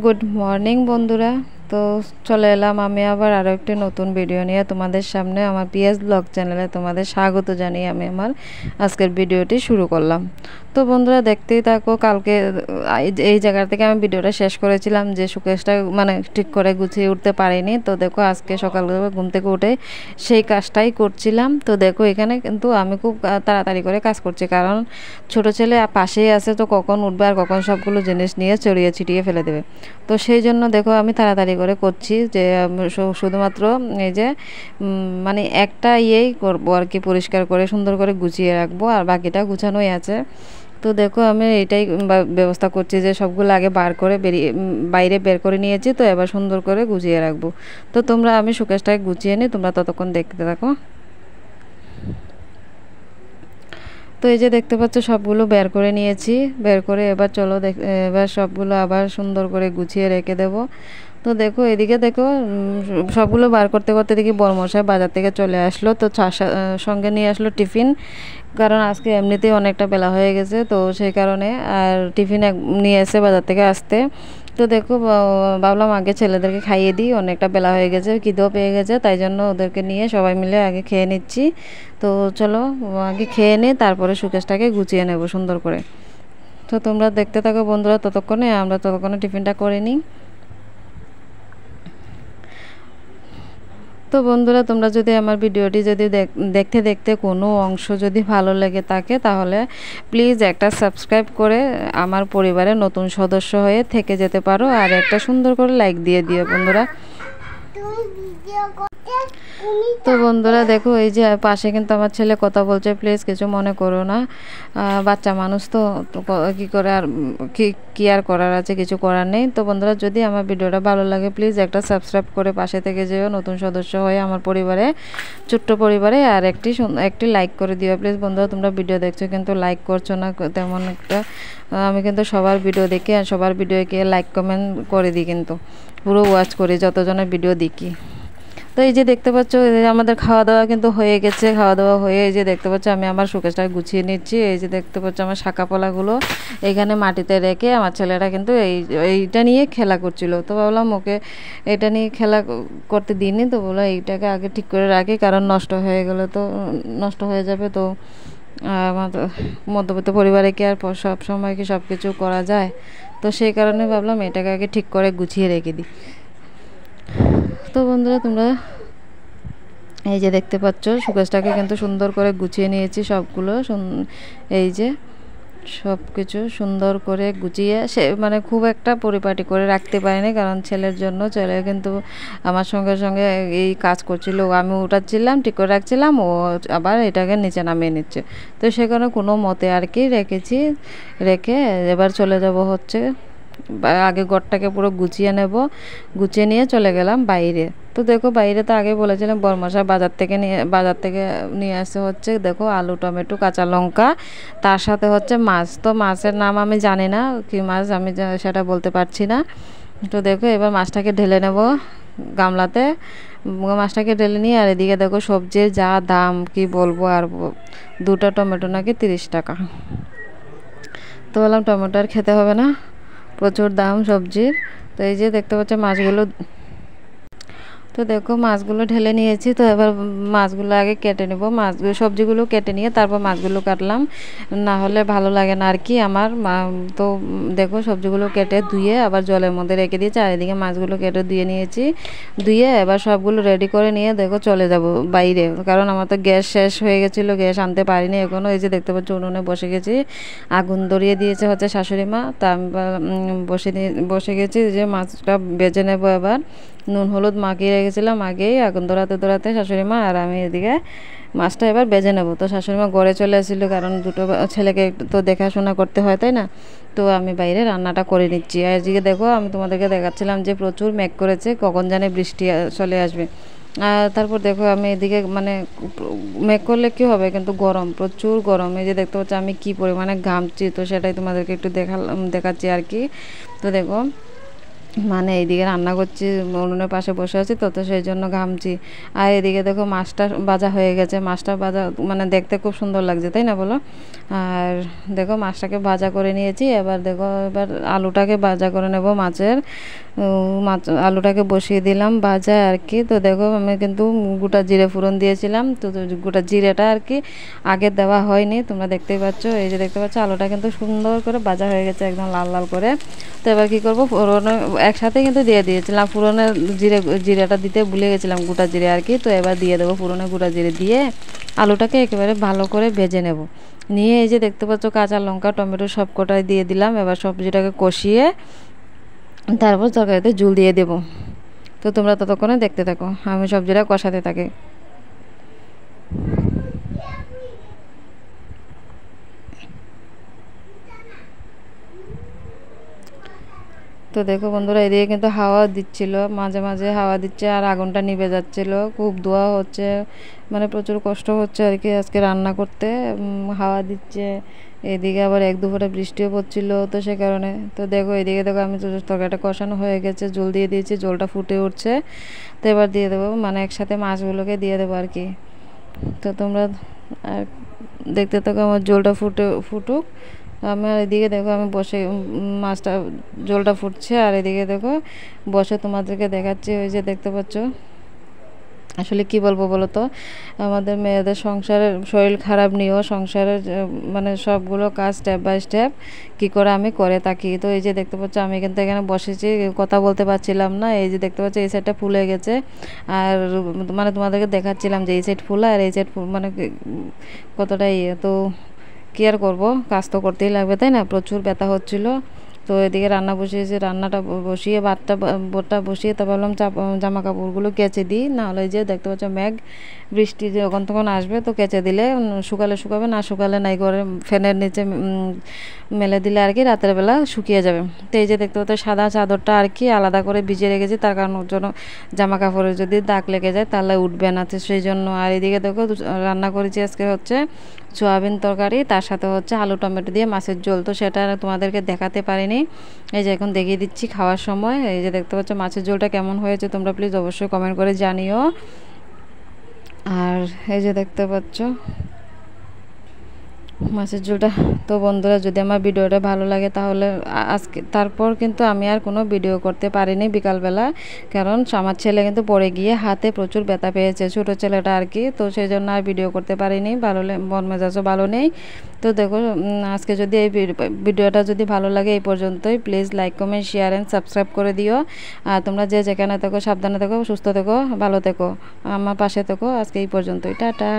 Good morning বন্ধুরা। তো চলে এলাম আমি আবার আরও একটি নতুন ভিডিও নিয়ে তোমাদের সামনে। আমার পিএস ব্লগ চ্যানেলে তোমাদের স্বাগত জানিয়ে আমি আমার আজকের ভিডিওটি শুরু করলাম। তো বন্ধুরা দেখতেই থাকো। কালকে এই জায়গা থেকে আমি ভিডিওটা শেষ করেছিলাম যে শোকেসটা মানে ঠিক করে গুছিয়ে উঠতে পারিনি। তো দেখো আজকে সকালবেলা ঘুম থেকে উঠে সেই কাজটাই করছিলাম। তো দেখো এখানে কিন্তু আমি খুব তাড়াতাড়ি করে কাজ করছি, কারণ ছোট ছেলে পাশেই আছে, তো কখন উঠবে আর কখন সবগুলো জিনিস নিয়ে ছড়িয়ে ছিটিয়ে ফেলে দেবে। তো সেই জন্য দেখো আমি তাড়াতাড়ি করে করছি যে শুধুমাত্র এই যে মানে একটা ইয়েই করবো আর কি, পরিষ্কার করে সুন্দর করে গুছিয়ে রাখবো, আর বাকিটা গুছানোই আছে। তো দেখো আমি এটাই ব্যবস্থা করছি যে সবগুলো আগে বার করে বাইরে বের করে নিয়েছি, তো এবার সুন্দর করে গুছিয়ে রাখবো। তো তোমরা আমি শোকেসটাকে গুছিয়ে নিই, তোমরা ততক্ষণ দেখতে থাকো। তো এই যে দেখতে পাচ্ছ সবগুলো বের করে নিয়েছি, বের করে এবার চলো এবার সবগুলো আবার সুন্দর করে গুছিয়ে রেখে দেব। তো দেখো এদিকে দেখো সবগুলো বার করতে করতে দেখি বড়মশাই বাজার থেকে চলে আসলো। তো সঙ্গে নিয়ে আসলো টিফিন, কারণ আজকে এমনিতেই অনেকটা বেলা হয়ে গেছে, তো সেই কারণে আর টিফিন নিয়ে এসে বাজার থেকে আসতে। তো দেখো ভাবলাম আগে ছেলেদেরকে খাইয়ে দিই, অনেকটা বেলা হয়ে গেছে, খিদেও পেয়ে গেছে, তাই জন্য ওদেরকে নিয়ে সবাই মিলে আগে খেয়ে নিচ্ছি। তো চলো আগে খেয়ে নিই, তারপরে শোকেসটাকে গুছিয়ে নেব সুন্দর করে। তো তোমরা দেখতে থাকো বন্ধুরা, ততক্ষণে টিফিনটা করে নিই। তো বন্ধুরা তোমরা যদি আমার ভিডিওটি যদি দেখতে দেখতে কোনো অংশ যদি ভালো লেগে থাকে, তাহলে প্লিজ একটা সাবস্ক্রাইব করে আমার পরিবারের নতুন সদস্য হয়ে থেকে যেতে পারো, আর একটা সুন্দর করে লাইক দিয়ে দিও বন্ধুরা। তো বন্ধুরা দেখো এই যে পাশে কিন্তু আমার ছেলে কথা বলছে, প্লিজ কিছু মনে করো না, বাচ্চা মানুষ তো কী করে আর কি আর করার আছে, কিছু করার নেই। তো বন্ধুরা যদি আমার ভিডিওটা ভালো লাগে প্লিজ একটা সাবস্ক্রাইব করে পাশে থেকে যেও নতুন সদস্য হয়ে আমার পরিবারে, ছোট্ট পরিবারে, আর একটি লাইক করে দিও প্লিজ। বন্ধুরা তোমরা ভিডিও দেখছো কিন্তু লাইক করছো না তেমন একটা। আমি কিন্তু সবার ভিডিও দেখি আর সবার ভিডিওকে লাইক কমেন্ট করে দিই, কিন্তু পুরো ওয়াচ করি যতজনের ভিডিও দেখি। তো এই যে দেখতে পাচ্ছ আমাদের খাওয়া দাওয়া কিন্তু হয়ে গেছে, খাওয়া দাওয়া হয়ে এই যে দেখতে পাচ্ছ আমি আমার শোকেসটা গুছিয়ে নিচ্ছি। এই যে দেখতে পাচ্ছ আমার শাঁকাপলাগুলো এখানে মাটিতে রেখে আমার ছেলেরা কিন্তু এইটা নিয়ে খেলা করছিল। তো ভাবলাম ওকে এটা নিয়ে খেলা করতে দিইনি, তো বললো এইটাকে আগে ঠিক করে রাখি, কারণ নষ্ট হয়ে গেলে তো নষ্ট হয়ে যাবে। তো আমাদের মধ্যবিত্ত পরিবারে কি আর সব সময় কি সব কিছু করা যায়, তো সেই কারণে ভাবলাম এটাকে আগে ঠিক করে গুছিয়ে রেখে দিই। তো বন্ধুরা তোমরা এই যে দেখতে পাচ্ছ শোকেসটাকে কিন্তু সুন্দর করে গুছিয়ে নিয়েছি সবগুলো। এই যে সব কিছু সুন্দর করে গুছিয়ে সে মানে খুব একটা পরিপাটি করে রাখতে পারিনি, কারণ ছেলের জন্য ছেলে কিন্তু আমার সঙ্গে সঙ্গে এই কাজ করছিল, আমি উঠাচ্ছিলাম ঠিক করে রাখছিলাম, ও আবার এটাকে নিচে নামিয়ে নিচ্ছে। তো সেখানে কোনো মতে আর কি রেখে এবার চলে যাব হচ্ছে আগে ঘরটাকে পুরো গুছিয়ে নেব, গুছিয়ে নিয়ে চলে গেলাম বাইরে। তো দেখো বাইরে তো আগে বলেছিলাম বরমশা বাজার থেকে নিয়ে আসে হচ্ছে দেখো আলু, টমেটো, কাঁচা লঙ্কা, তার সাথে হচ্ছে মাছ। তো মাছের নাম আমি জানি না কি মাছ, আমি সেটা বলতে পারছি না। তো দেখো এবার মাছটাকে ঢেলে নেব গামলাতে, মাছটাকে ঢেলে নিয়ে আর এদিকে দেখো সবজির যা দাম কি বলবো, আর দুটো টমেটো নাকি 30 টাকা। তো বললাম টমেটো আর খেতে হবে না, প্রচুর দাম সবজির। তো এই যে দেখতে পাচ্ছ মাছগুলো, তো দেখো মাছগুলো ঢেলে নিয়েছি। তো এবার মাছগুলো আগে কেটে নেব, সবজিগুলো কেটে নিয়ে তারপর মাছগুলো কাটলাম, না হলে ভালো লাগে না আর কি আমার। তো দেখো সবজিগুলো কেটে ধুয়ে আবার জলের মধ্যে রেখে দিয়েছি, আর এদিকে মাছগুলো কেটে ধুয়ে নিয়েছি। ধুয়ে এবার সবগুলো রেডি করে নিয়ে দেখো চলে যাব বাইরে, কারণ আমার তো গ্যাস শেষ হয়ে গেছিলো, গ্যাস আনতে পারিনি এখনও। এই যে দেখতে পাচ্ছ উনুনে বসে গেছি, আগুন ধরিয়ে দিয়েছে হচ্ছে শাশুড়ি মা, তা আমি বসে গেছি যে মাছটা বেজে নেব। এবার নুন হলুদ মাখিয়ে রেখেছিলাম আগেই, আগুন ধরাতে শাশুড়ি মা আর আমি এদিকে মাছটা এবার বেজে নেব। তো শাশুড়ি মা ঘরে চলে এসেছিলো, কারণ দুটো ছেলেকে তো দেখাশোনা করতে হয় তাই না। তো আমি বাইরে রান্নাটা করে নিচ্ছি। আর এদিকে দেখো আমি তোমাদেরকে দেখাচ্ছিলাম যে প্রচুর মেঘ করেছে, কখন জানে বৃষ্টি চলে আসবে। আর তারপর দেখো আমি এদিকে মানে মেঘ করলে কী হবে, কিন্তু গরম, প্রচুর গরম। এই যে দেখতে পাচ্ছি আমি কী পরিমাণে ঘামছি, তো সেটাই তোমাদেরকে একটু দেখাচ্ছি আর কি। তো দেখো মানে এইদিকে রান্না করছি, উনুনের পাশে বসে আছি, তো সেই জন্য ঘামছি। আর এদিকে দেখো মাছটা ভাজা হয়ে গেছে, মাছটা ভাজা মানে দেখতে খুব সুন্দর লাগছে, তাই না বলো? আর দেখো মাছটাকে ভাজা করে নিয়েছি, এবার দেখো এবার আলুটাকে ভাজা করে নেব মাছের। মাছ আলুটাকে বসিয়ে দিলাম ভাজা আর কি। তো দেখো আমি কিন্তু গোটা জিরে ফোড়ন দিয়েছিলাম, তো গোটা জিরেটা আর কি আগে দেওয়া হয়নি, তোমরা দেখতেই পাচ্ছ। এই যে দেখতে পাচ্ছ আলুটা কিন্তু সুন্দর করে ভাজা হয়ে গেছে, একদম লাল লাল করে। তো এবার কী করবো, ফোড়নে একসাথে কিন্তু দিয়ে দিয়েছিলাম, ফোড়নের জিরেটা দিতে ভুলে গেছিলাম, গোটা জিরে আর কি। তো এবার দিয়ে দেবো ফোড়নে গোটা জিরে দিয়ে আলুটাকে একেবারে ভালো করে ভেজে নেব। নিয়ে এই যে দেখতে পাচ্ছ কাঁচা লঙ্কা টমেটো সব কটাই দিয়ে দিলাম। এবার সবজিটাকে কষিয়ে তারপর তরকারিতে ঝোল দিয়ে দেবো। তো তোমরা ততক্ষণে দেখতে থাকো, আমি সবজিটা কষাতে থাকি। তো দেখো বন্ধুরা, এদিকে কিন্তু হাওয়া দিচ্ছিল, মাঝে মাঝে হাওয়া দিচ্ছে আর আগুনটা নিভে যাচ্ছিল, খুব ধোঁয়া হচ্ছে, মানে প্রচুর কষ্ট হচ্ছে আর কি আজকে রান্না করতে। হাওয়া দিচ্ছে, এদিকে আবার এক দুপুরে বৃষ্টিও পড়ছিল, তো সে কারণে। তো দেখো এদিকে দেখো আমি তো তরকারিটা কষানো হয়ে গেছে, জল দিয়ে দিয়েছি, জলটা ফুটে উঠছে। তো এবার দিয়ে দেবো, মানে একসাথে মাছগুলোকে দিয়ে দেবো আর কি। তো তোমরা আর দেখতে থাকো, আমার জলটা ফুটুক। আমার এদিকে দেখো আমি বসে মাছটা জলটা ফুটছে, আর এদিকে দেখো বসে তোমাদেরকে দেখাচ্ছি। ওই যে দেখতে পাচ্ছ, আসলে কি বলবো বলো তো, আমাদের মেয়েদের সংসারের শরীর খারাপ নিয়েও সংসারের মানে সবগুলো কাজ স্টেপ বাই স্টেপ কী করে আমি করে থাকি। তো এই যে দেখতে পাচ্ছ আমি কিন্তু এখানে বসেছি, কথা বলতে পারছিলাম না। এই যে দেখতে পাচ্ছ এই সাইডটা ফুলে গেছে, আর মানে তোমাদেরকে দেখাচ্ছিলাম যে এই সাইড ফুলা আর এই সাইড মানে কতটা ইয়ে। তো কী আর করবো, কাজ তো করতেই লাগবে, তাই না? প্রচুর ব্যথা হচ্ছিলো। তো এদিকে রান্না বসিয়েছি, রান্নাটা বসিয়ে বোটটা বসিয়ে তো ভাবলাম জামা কাপড়গুলো কেচে দিই, নাহলে যে দেখতে পাচ্ছ মেঘ বৃষ্টি যখন তখন আসবে, তো কেচে দিলে শুকালে শুকাবে, না শুকালে নাই করে ফ্যানের নিচে মেলে দিলে আর কি রাতের বেলা শুকিয়ে যাবে। তো এই যে দেখতে পাচ্ছ সাদা চাদরটা আর কি আলাদা করে ভিজিয়ে রেখেছি, তার কারণ ওর জন্য জামা কাপড়ে যদি দাগ লেগে যায় তাহলে উঠবে না, তো সেই জন্য। আর এদিকে দেখো রান্না করেছি আজকে হচ্ছে সয়াবিন তরকারি, তার সাথে হচ্ছে আলু টমেটো দিয়ে মাছের ঝোল। তো সেটা তোমাদেরকে দেখাতে পারিনি, এই যে এখন দেখিয়ে দিচ্ছি খাওয়ার সময়। এই যে দেখতে পাচ্ছ মাছের ঝোলটা কেমন হয়েছে তোমরা প্লিজ অবশ্যই কমেন্ট করে জানিও। আর এই যে দেখতে পাচ্ছ মাছের ঝোলটা। তো বন্ধুরা, যদি আমার ভিডিওটা ভালো লাগে তাহলে আজকে তারপর কিন্তু আমি আর কোনো ভিডিও করতে পারিনি বিকালবেলা, কারণ আমার ছেলে কিন্তু পড়ে গিয়ে হাতে প্রচুর ব্যথা পেয়েছে, ছোটো ছেলেটা আর কি। তো সেই জন্য আর ভিডিও করতে পারিনি, ভালো মন মেজাজও ভালো নেই। তো দেখো আজকে যদি এই ভিডিওটা যদি ভালো লাগে এই পর্যন্তই, please like comment share and subscribe করে দিও। আর তোমরা যে যেখানে থেকো সাবধানে থেকো, সুস্থ থেকো, ভালো থেকো, আমার পাশে থেকো। আজকে এই পর্যন্তই, টাটা।